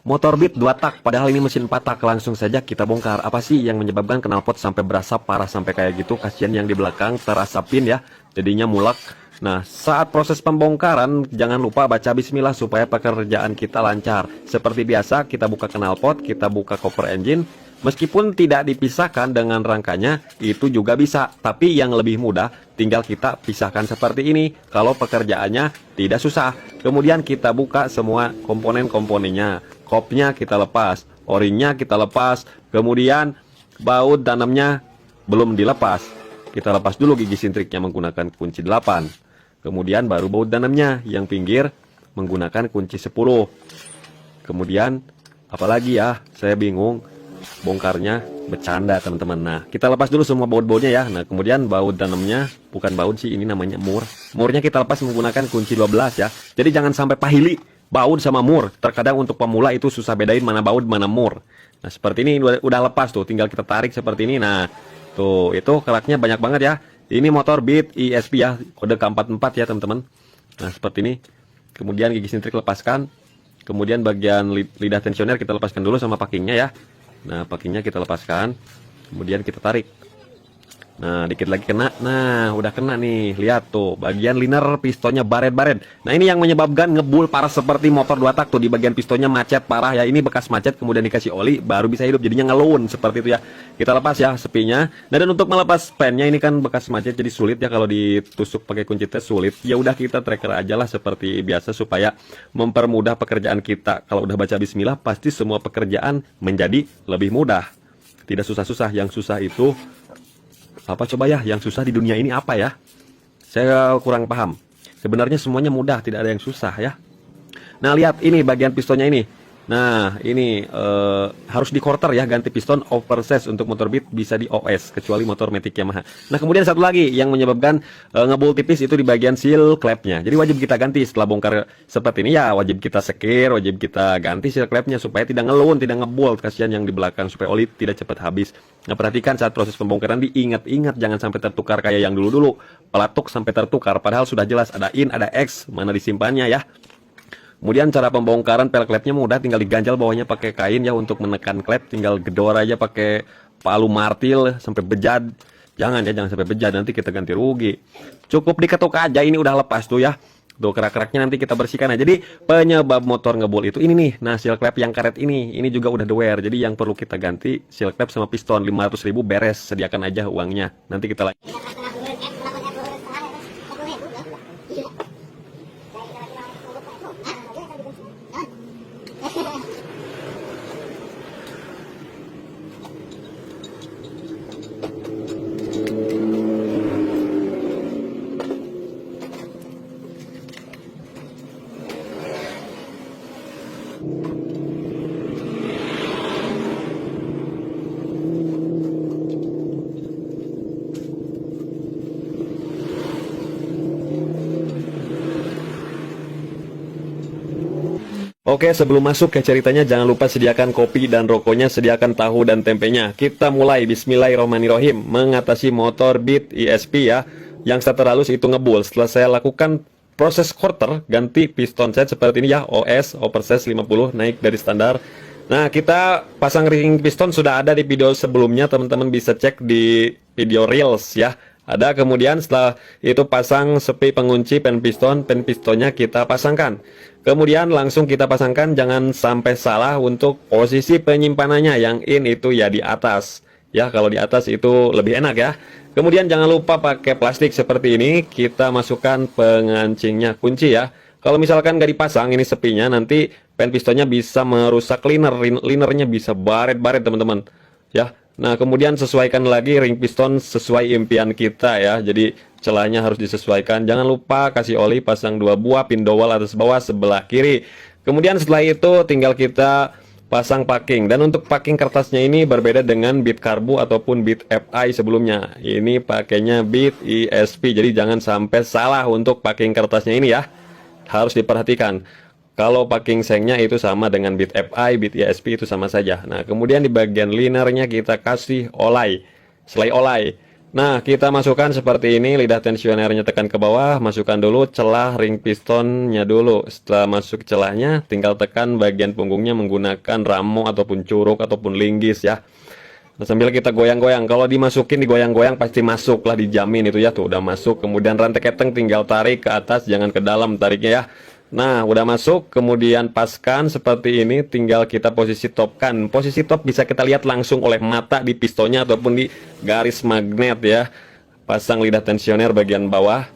Motor Beat 2 tak, padahal ini mesin 4 tak. Langsung saja kita bongkar. Apa sih yang menyebabkan knalpot sampai berasap parah sampai kayak gitu? Kasihan yang di belakang terasapin ya, jadinya mulak. Nah, saat proses pembongkaran jangan lupa baca bismillah supaya pekerjaan kita lancar. Seperti biasa, kita buka knalpot, kita buka cover engine. Meskipun tidak dipisahkan dengan rangkanya, itu juga bisa. Tapi yang lebih mudah, tinggal kita pisahkan seperti ini. Kalau pekerjaannya tidak susah. Kemudian kita buka semua komponen-komponennya. Kopnya kita lepas, o-ringnya kita lepas. Kemudian baut dalamnya belum dilepas. Kita lepas dulu gigi sintriknya menggunakan kunci 8. Kemudian baru baut dalamnya yang pinggir menggunakan kunci 10. Kemudian apalagi ya, saya bingung bongkarnya, bercanda teman-teman. Nah, kita lepas dulu semua baut-bautnya ya. Nah, kemudian baut dalamnya, bukan baut sih, ini namanya mur. Murnya kita lepas menggunakan kunci 12 ya. Jadi jangan sampai pahili baut sama mur. Terkadang untuk pemula itu susah bedain mana baut mana mur. Nah, seperti ini udah lepas tuh, tinggal kita tarik seperti ini. Nah, tuh itu keraknya banyak banget ya. Ini motor Beat ESP ya, kode K44 ya teman-teman. Nah, seperti ini. Kemudian gigi sintrik lepaskan. Kemudian bagian lidah tensioner kita lepaskan dulu sama packingnya ya. Nah, packingnya kita lepaskan. Kemudian kita tarik. Nah, dikit lagi kena. Nah, udah kena nih. Lihat tuh, bagian liner pistonnya baret-baret. Nah, ini yang menyebabkan ngebul parah seperti motor 2 tak tuh. Di bagian pistonnya macet parah ya. Ini bekas macet kemudian dikasih oli baru bisa hidup. Jadinya ngelun seperti itu ya. Kita lepas ya sepinya. Nah, dan untuk melepas pennya ini kan bekas macet jadi sulit ya kalau ditusuk pakai kunci tes sulit. Ya udah kita tracker aja lah seperti biasa supaya mempermudah pekerjaan kita. Kalau udah baca bismillah pasti semua pekerjaan menjadi lebih mudah. Tidak susah-susah. Yang susah itu apa coba ya, yang susah di dunia ini apa ya? Saya kurang paham. Sebenarnya semuanya mudah, tidak ada yang susah ya. Nah, lihat ini bagian pistonnya ini. Nah, ini harus di quarter ya, ganti piston oversize untuk motor Beat, bisa di OS kecuali motor Matic Yamaha. Nah, kemudian satu lagi yang menyebabkan ngebul tipis itu di bagian seal clamp-nya. Jadi wajib kita ganti setelah bongkar seperti ini ya, wajib kita sekir, wajib kita ganti seal clamp-nya supaya tidak ngelun, tidak ngebul. Kasihan yang di belakang supaya oli tidak cepat habis. Nah, perhatikan saat proses pembongkaran diingat-ingat jangan sampai tertukar kayak yang dulu-dulu. Pelatuk sampai tertukar padahal sudah jelas ada in, ada X, mana disimpannya ya. Kemudian cara pembongkaran pel klepnya mudah, tinggal diganjal bawahnya pakai kain ya untuk menekan klep, tinggal gedor aja pakai palu martil sampai bejat. Jangan sampai bejat, nanti kita ganti rugi. Cukup diketuk aja, ini udah lepas tuh ya. Tuh kerak-keraknya nanti kita bersihkan aja. Jadi penyebab motor ngebul itu ini nih. Nah, seal klep yang karet ini juga udah wear. Jadi yang perlu kita ganti seal klep sama piston 500.000 beres, sediakan aja uangnya. Nanti kita lanjut. Oke, sebelum masuk ke ceritanya jangan lupa sediakan kopi dan rokoknya, sediakan tahu dan tempenya. Kita mulai, bismillahirrahmanirrahim, mengatasi motor Beat ESP ya, yang starter halus itu ngebul. Setelah saya lakukan proses quarter, ganti piston set seperti ini ya, OS, oversize 50, naik dari standar. Nah, kita pasang ring piston sudah ada di video sebelumnya, teman-teman bisa cek di video reels ya. Ada. Kemudian setelah itu pasang sepi pengunci pen pistonnya kita pasangkan. Kemudian langsung kita pasangkan, jangan sampai salah untuk posisi penyimpanannya. Yang in itu ya di atas ya, kalau di atas itu lebih enak ya. Kemudian jangan lupa pakai plastik seperti ini, kita masukkan pengancingnya kunci ya. Kalau misalkan nggak dipasang ini sepinya, nanti pen pistonnya bisa merusak linernya bisa baret-baret teman-teman ya. Nah, kemudian sesuaikan lagi ring piston sesuai impian kita ya. Jadi celahnya harus disesuaikan. Jangan lupa kasih oli, pasang 2 buah pin dowel atas bawah sebelah kiri. Kemudian setelah itu tinggal kita pasang packing. Dan untuk packing kertasnya ini berbeda dengan Beat Karbu ataupun Beat FI sebelumnya. Ini pakainya Beat ESP. Jadi jangan sampai salah untuk packing kertasnya ini ya. Harus diperhatikan. Kalau packing sengnya itu sama dengan Beat FI, Beat ESP itu sama saja. Nah, kemudian di bagian linernya kita kasih olai, selai olai. Nah, kita masukkan seperti ini, lidah tensionernya tekan ke bawah, masukkan dulu celah ring pistonnya dulu. Setelah masuk celahnya, tinggal tekan bagian punggungnya menggunakan ramo ataupun curug ataupun linggis ya. Nah, sambil kita goyang-goyang, kalau dimasukin digoyang-goyang pasti masuk lah, dijamin itu ya. Tuh udah masuk, kemudian rantai keteng tinggal tarik ke atas, jangan ke dalam tariknya ya. Nah, udah masuk, kemudian paskan seperti ini, tinggal kita posisi topkan. Posisi top bisa kita lihat langsung oleh mata di pistonnya ataupun di garis magnet ya. Pasang lidah tensioner bagian bawah.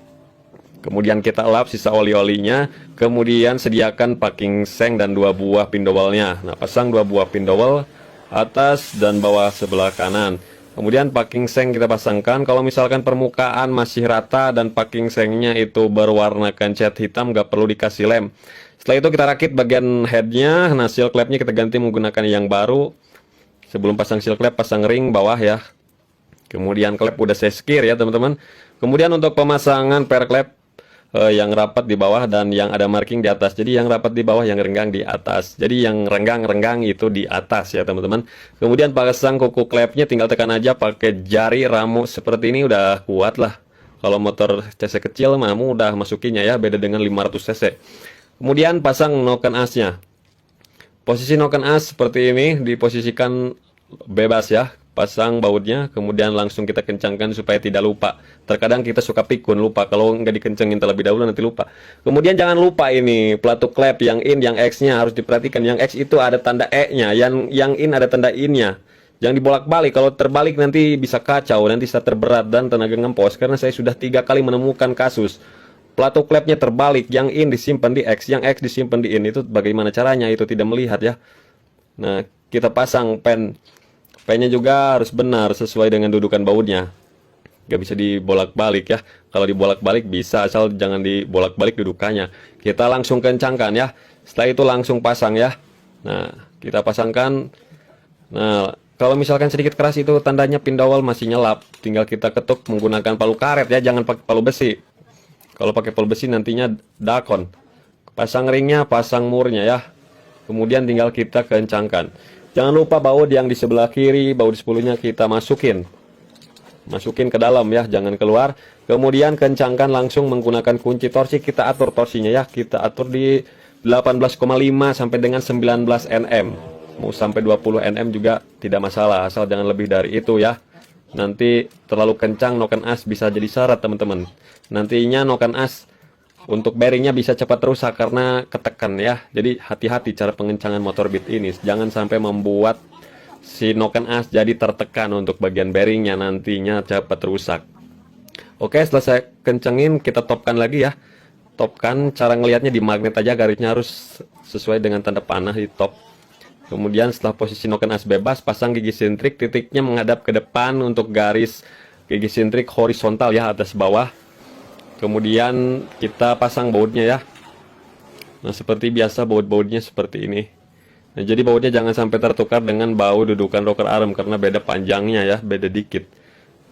Kemudian kita lap sisa oli-olinya. Kemudian sediakan packing seng dan 2 buah pindowelnya. Nah, pasang 2 buah pindowel atas dan bawah sebelah kanan. Kemudian packing seng kita pasangkan. Kalau misalkan permukaan masih rata dan packing sengnya itu berwarnakan cat hitam, nggak perlu dikasih lem. Setelah itu kita rakit bagian headnya. Nah, seal clamp-nya kita ganti menggunakan yang baru. Sebelum pasang seal clamp, pasang ring bawah ya. Kemudian klep udah saya sekir ya teman-teman. Kemudian untuk pemasangan per klep, yang rapat di bawah dan yang ada marking di atas. Jadi yang rapat di bawah, yang renggang di atas. Jadi yang renggang-renggang itu di atas ya teman-teman. Kemudian pasang kuku klepnya, tinggal tekan aja pakai jari ramu seperti ini, udah kuat lah. Kalau motor cc kecil mah udah masukinnya ya, beda dengan 500 cc. Kemudian pasang noken asnya. Posisi noken as seperti ini, diposisikan bebas ya. Pasang bautnya, kemudian langsung kita kencangkan supaya tidak lupa. Terkadang kita suka pikun, lupa. Kalau nggak dikencengin terlebih dahulu nanti lupa. Kemudian jangan lupa ini pelatuk klep yang in, yang X-nya harus diperhatikan. Yang X itu ada tanda E-nya, yang in ada tanda in-nya. Jangan dibolak-balik. Kalau terbalik nanti bisa kacau, nanti bisa terberat dan tenaga ngempos. Karena saya sudah 3 kali menemukan kasus pelatuk klepnya terbalik, yang in disimpan di X, yang X disimpan di in. Itu bagaimana caranya? Itu tidak melihat ya. Nah, kita pasang pennya juga harus benar sesuai dengan dudukan bautnya. Gak bisa dibolak-balik ya. Kalau dibolak-balik bisa, asal jangan dibolak-balik dudukannya. Kita langsung kencangkan ya. Setelah itu langsung pasang ya. Nah, kita pasangkan. Nah, kalau misalkan sedikit keras itu tandanya pindowel masih nyelap. Tinggal kita ketuk menggunakan palu karet ya, jangan pakai palu besi. Kalau pakai palu besi nantinya dakon. Pasang ringnya, pasang murnya ya. Kemudian tinggal kita kencangkan. Jangan lupa baut yang di sebelah kiri, baut 10-nya kita masukin ke dalam ya, jangan keluar. Kemudian kencangkan langsung menggunakan kunci torsi. Kita atur torsinya ya, kita atur di 18,5 sampai dengan 19 Nm. Mau sampai 20 Nm juga tidak masalah, asal jangan lebih dari itu ya. Nanti terlalu kencang noken as bisa jadi syarat teman-teman. Nantinya noken as untuk bearingnya bisa cepat rusak karena ketekan ya. Jadi hati-hati cara pengencangan motor beat ini. Jangan sampai membuat si noken as jadi tertekan untuk bagian bearingnya, nantinya cepat rusak. Oke, setelah saya kencengin, kita topkan lagi ya. Topkan, cara ngelihatnya di magnet aja, garisnya harus sesuai dengan tanda panah di top. Kemudian setelah posisi noken as bebas, pasang gigi sintrik, titiknya menghadap ke depan untuk garis gigi sintrik horizontal ya, atas bawah. Kemudian kita pasang bautnya ya. Nah, seperti biasa baut-bautnya seperti ini. Nah, jadi bautnya jangan sampai tertukar dengan baut dudukan rocker arm karena beda panjangnya ya, beda dikit.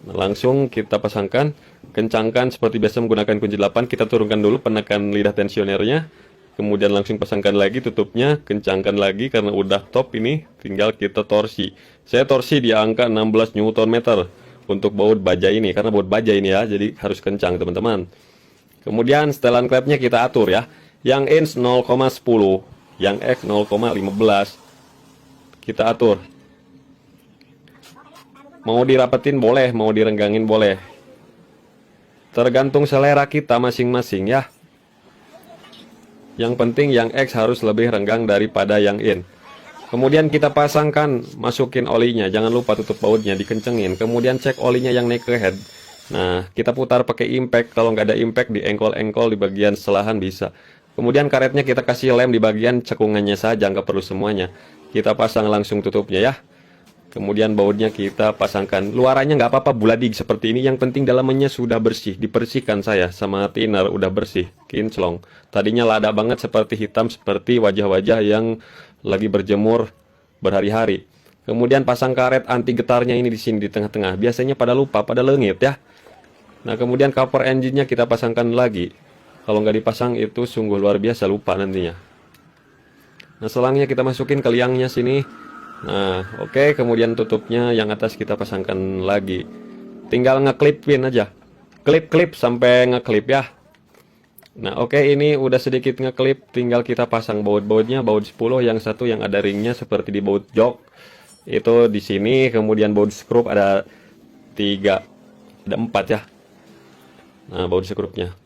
Nah, langsung kita pasangkan, kencangkan seperti biasa menggunakan kunci 8. Kita turunkan dulu penekan lidah tensionernya. Kemudian langsung pasangkan lagi tutupnya, kencangkan lagi karena udah top ini, tinggal kita torsi. Saya torsi di angka 16 Nm untuk baut baja ini, karena baut baja ini ya, jadi harus kencang teman-teman. Kemudian setelan klepnya kita atur ya. Yang in 0,10, yang X 0,15 kita atur. Mau dirapetin boleh, mau direnggangin boleh. Tergantung selera kita masing-masing ya. Yang penting yang X harus lebih renggang daripada yang in. Kemudian kita pasangkan, masukin olinya, jangan lupa tutup bautnya, dikencengin. Kemudian cek olinya yang naik ke head. Nah, kita putar pakai impact. Kalau nggak ada impact di engkol-engkol di bagian selahan bisa. Kemudian karetnya kita kasih lem di bagian cekungannya saja, nggak perlu semuanya. Kita pasang langsung tutupnya ya. Kemudian bautnya kita pasangkan. Luarannya nggak apa-apa buladi seperti ini. Yang penting dalamnya sudah bersih. Dibersihkan saya sama thinner udah bersih, kinclong. Tadinya lada banget seperti hitam, seperti wajah-wajah yang lagi berjemur berhari-hari. Kemudian pasang karet anti getarnya ini di sini di tengah-tengah. Biasanya pada lupa, pada lengit ya. Nah, kemudian cover engine-nya kita pasangkan lagi. Kalau nggak dipasang itu sungguh luar biasa, lupa nantinya. Nah, selangnya kita masukin ke liangnya sini. Nah, oke, kemudian tutupnya yang atas kita pasangkan lagi. tinggal ngeklipin aja, klip sampai ngeklip ya. Nah oke, ini udah sedikit ngeklip, tinggal kita pasang baut-bautnya, baut 10, yang satu yang ada ringnya seperti di baut jok itu di sini, kemudian baut skrup ada 3, ada 4 ya. Nah baut skrupnya.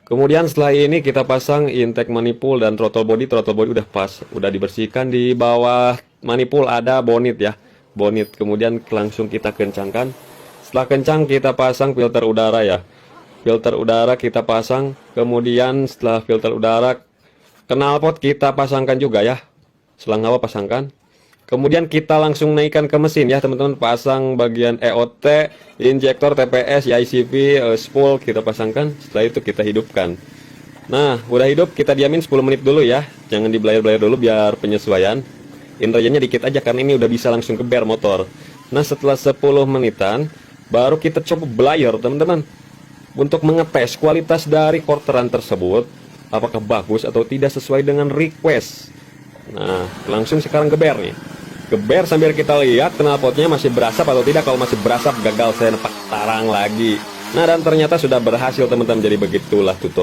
Kemudian setelah ini kita pasang intake manifold dan throttle body. Throttle body udah pas, udah dibersihkan. Di bawah manifold ada bonnet ya, bonnet. Kemudian langsung kita kencangkan. Setelah kencang kita pasang filter udara ya, filter udara kita pasang. Kemudian setelah filter udara, knalpot kita pasangkan juga ya, selang hawa pasangkan. Kemudian kita langsung naikkan ke mesin ya teman-teman, pasang bagian EOT, injektor, TPS, ICV, spool kita pasangkan. Setelah itu kita hidupkan. Nah udah hidup, kita diamin 10 menit dulu ya, jangan di blare-blare dulu biar penyesuaian. Internetnya dikit aja karena ini udah bisa langsung ke bare motor. Nah setelah 10 menitan baru kita coba blare teman-teman, untuk mengetes kualitas dari quarteran tersebut apakah bagus atau tidak sesuai dengan request. Nah langsung sekarang geber nih, geber sambil kita lihat knalpotnya masih berasap atau tidak. Kalau masih berasap gagal, saya nepak tarang lagi. Nah dan ternyata sudah berhasil teman-teman. Jadi begitulah tutorial.